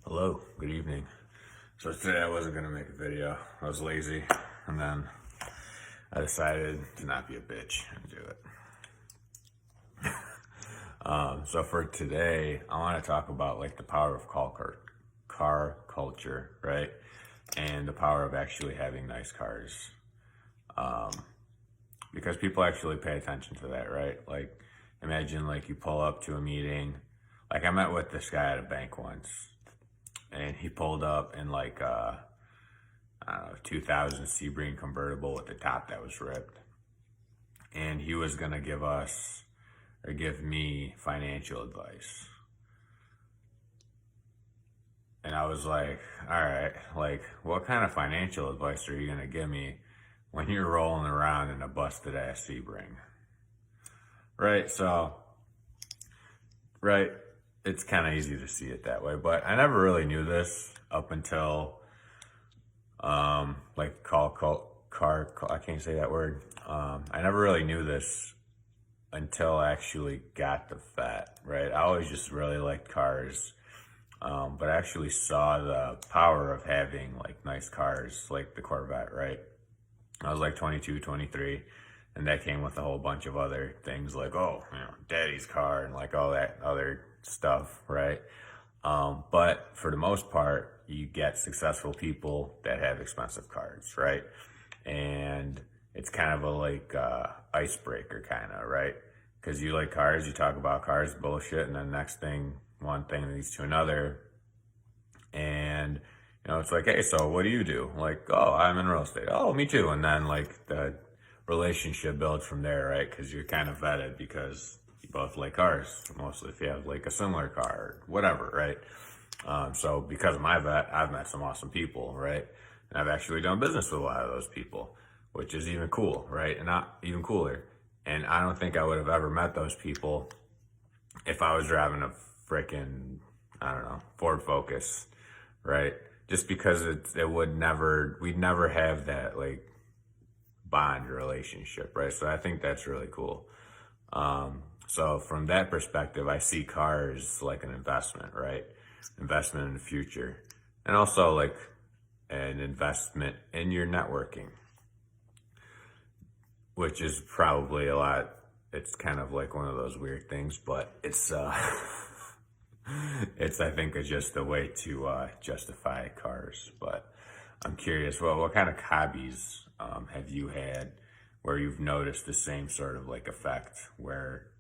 Hello, good evening. So today I wasn't gonna make a video. I was lazy, and then I decided to not be a bitch and do it. So for today, I want to talk about like the power of car culture, right? And the power of actually having nice cars. Because people actually pay attention to that, right? Like, imagine like you pull up to a meeting. Like I met with this guy at a bank once, and he pulled up in like I don't know, 2000 Sebring convertible with the top that was ripped, and he was gonna give me financial advice. And I was like, all right, like what kind of financial advice are you gonna give me when you're rolling around in a busted ass Sebring? Right? So, right, it's kind of easy to see it that way, but I never really knew this up until like I can't say that word. I never really knew this until I actually got the vet, right? I always just really liked cars, but I actually saw the power of having like nice cars like the Corvette, right? I was like 22, 23, and that came with a whole bunch of other things like, oh, daddy's car and like all that other stuff, right? But for the most part, you get successful people that have expensive cars, right? And it's kind of a like icebreaker kind of, right? Because you like cars, you talk about cars, bullshit, and then one thing leads to another. And, it's like, hey, so what do you do? Like, oh, I'm in real estate. Oh, me too. And then like the relationship builds from there, right? Because you're kind of vetted because you both like cars, mostly if you have like a similar car or whatever, right? So because of my vet, I've met some awesome people, right? And I've actually done business with a lot of those people, which is even cool, right? And not even cooler. And I don't think I would have ever met those people if I was driving a freaking, I don't know, Ford Focus, right? Just because we'd never have that like bond relationship, right? So I think that's really cool. So from that perspective, I see cars like an investment, right? Investment in the future, and also like an investment in your networking, which is probably a lot. It's kind of like one of those weird things, but it's it's I think just a way to justify cars. But I'm curious, well, what kind of hobbies have you had where you've noticed the same sort of like effect, where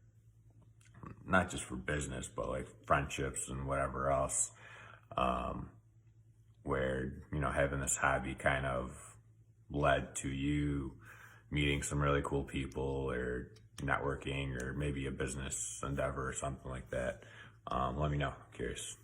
not just for business, but like friendships and whatever else, where, having this hobby kind of led to you meeting some really cool people or networking or maybe a business endeavor or something like that. Let me know. I'm curious.